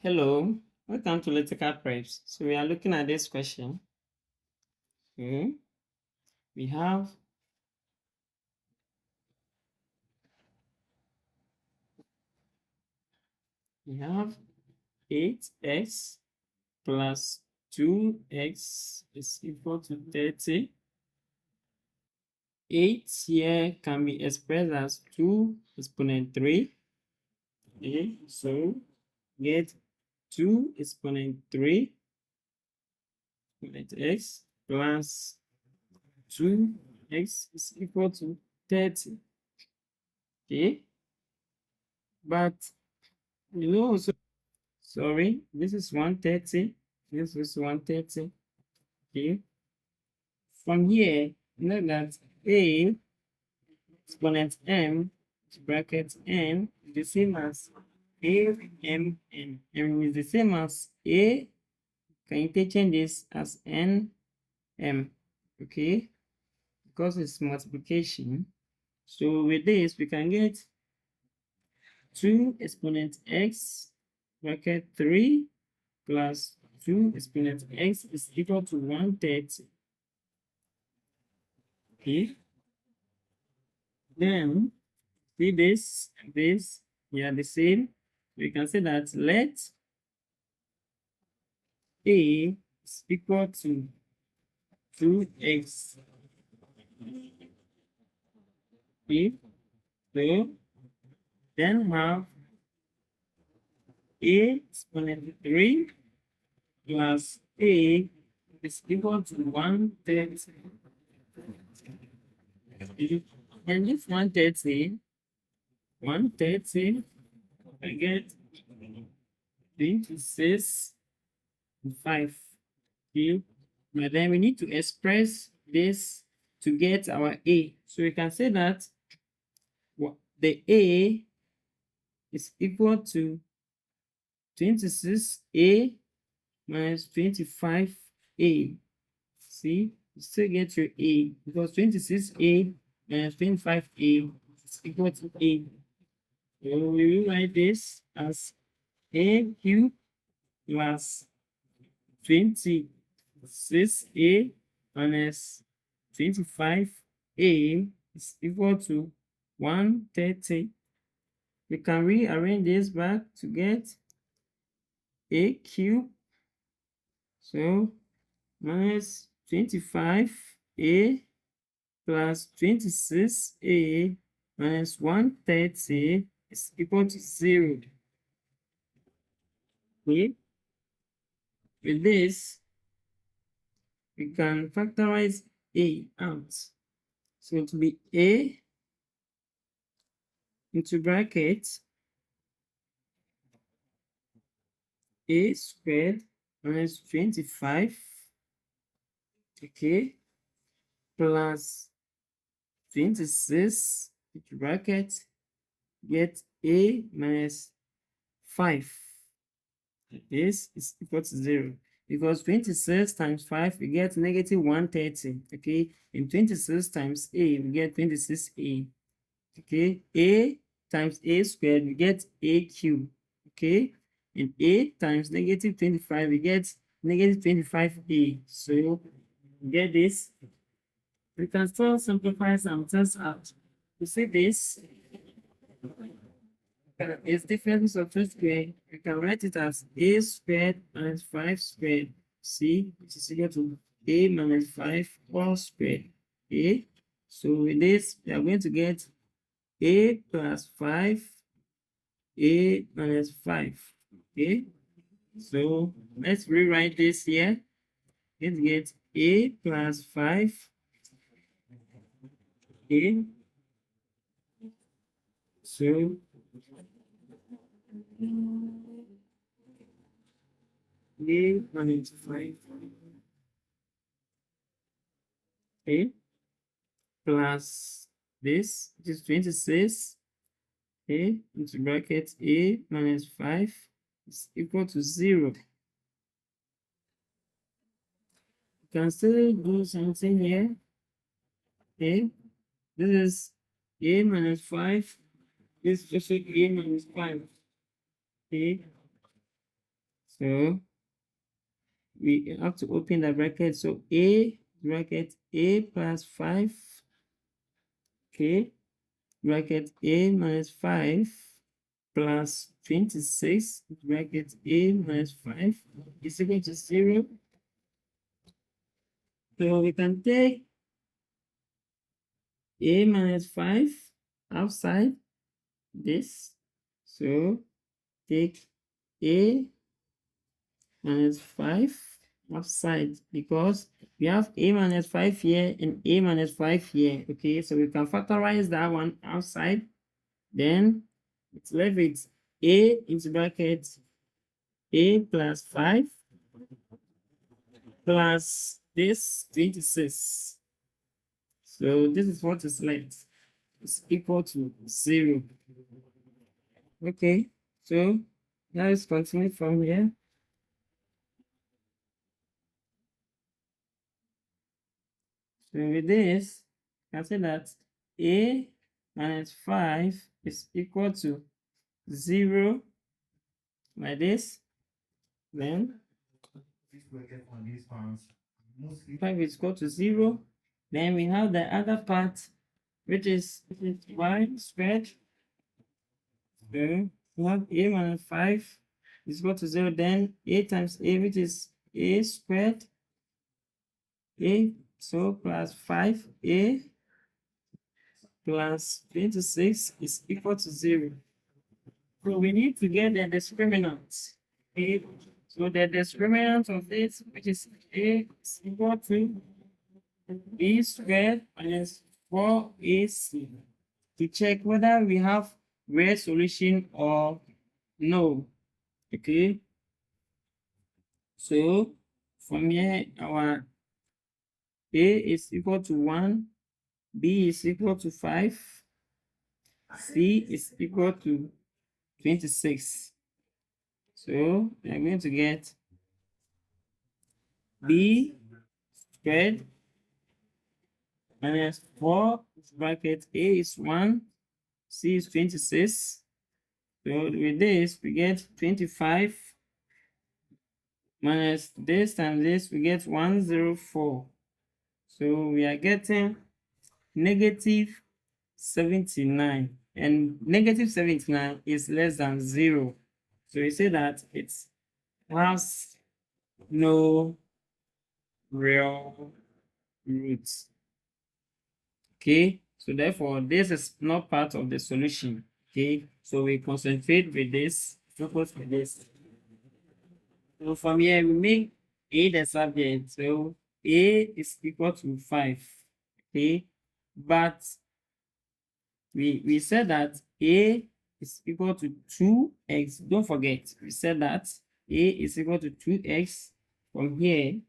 Hello, welcome to Little Preps. So we are looking at this question. Okay. We have we have 8x plus 2x is equal to 30. 8 here can be expressed as 2 exponent 3. Okay, so get 2 exponent 3 exponent x plus 2x is equal to 30. Okay, but so sorry, this is 130. This is 130. Okay. From here, know that a exponent m bracket n is the same as a m n. M is the same as a. Can interchange this as n m. Okay, because it's multiplication. So with this, we can get 2 exponent x bracket 3 plus 2 exponent x is equal to 130. Okay. Then see this, they are the same. We can say that let a is equal to 2x. Okay. So then have a exponent 3 plus a is equal to 130. And this 130, I get 26 and 5. Okay. But then we need to express this to get our a. So we can say that the a is equal to 26a minus 25a. See, you still get your a because 26a minus 25a is equal to a. So we will write this as a cubed plus 26a minus 25a is equal to 130. We can rearrange this back to get a cubed. So minus 25a plus 26a minus 130 is equal to 0. Okay. With this, we can factorize a out. So it will be a into bracket a squared minus 25, okay, plus 26 into bracket get a minus 5. This is equal to 0 because 26 times 5 we get negative 130. Okay, and 26 times a we get 26a. Okay, a times a squared we get a cubed. Okay, and a times negative 25 we get negative 25a. So get this. We can still simplify some things out. You see this is difference of 2 squared. You can write it as a squared minus 5 squared. C, which is equal to a minus 5 all squared. Okay, so with this we are going to get a plus 5, a minus 5. Okay, so let's rewrite this here. Let's get a plus 5, a. So a minus 5, a plus this, which is 26, a into bracket a minus 5 is equal to 0. You can still do something here. Okay, this is a minus 5. This is just a minus 5. Okay, So we have to open the bracket. So a bracket a plus 5, okay, bracket a minus 5 plus 26 bracket a minus 5 is equal to 0. So we can take a minus 5 outside this. So take a minus 5 outside, because we have a minus 5 here and a minus 5 here. Okay, so we can factorize that one outside. Then it's left with a into bracket a plus 5 plus this 26. So this is what is left. It's equal to 0. Okay, so let's continue from here. So with this, I can say that a minus 5 is equal to 0 like this. Then 5 is equal to 0. Then we have the other part, which is y squared. So we have a minus 5 is equal to 0. Then a times a, which is a squared. A, so plus 5a plus 26 is equal to 0. So we need to get the discriminant. Okay? So the discriminant of this, which is a, is equal to b squared minus 4ac, to check whether we have real solution or no. Okay, so from here our a is equal to 1, b is equal to 5, c is equal to 26. So we are going to get b squared minus 4 bracket a is 1, c is 26. So with this we get 25 minus this times this, we get 104. So we are getting negative 79, and negative 79 is less than 0. So we say that it has no real roots. Okay, so therefore this is not part of the solution. Okay, so we concentrate with this, focus with this. So from here we make a the subject. So a is equal to 5. Okay, but we said that a is equal to 2x. Don't forget, we said that a is equal to 2x. From here,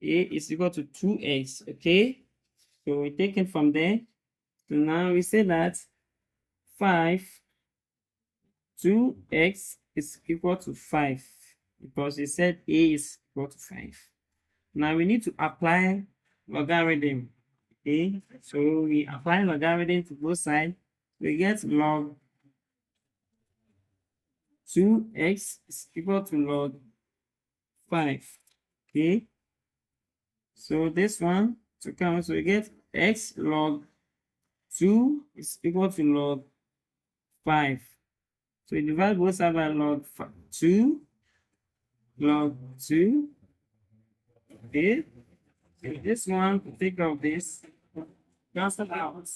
a is equal to 2x. Okay, so we take it from there. So now we say that 2x is equal to 5, because we said a is equal to 5. Now we need to apply logarithm. Okay, so we apply logarithm to both sides. We get log 2x is equal to log 5. Okay, so this one to come, so we get x log 2 is equal to log 5. So we divide both sides by log 2, log 2. Okay, so this one, take out this, cancel out.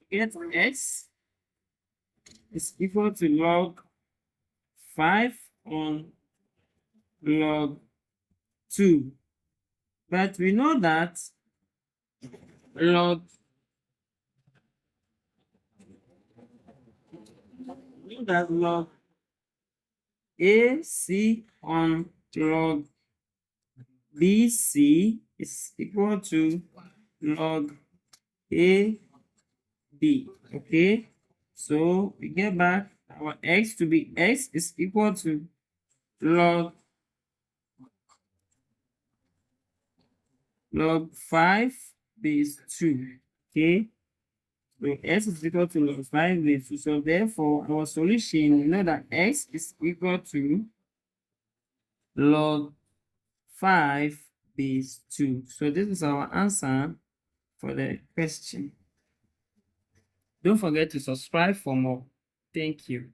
Get x is equal to log 5 on log 2. But we know that log log AC on log BC is equal to log AB. Okay, so we get back our x to be x is equal to log 5 base 2. Okay, so x is equal to log 5 base 2. So therefore our solution, we know that x is equal to log 5 base 2. So this is our answer for the question. Don't forget to subscribe for more. Thank you.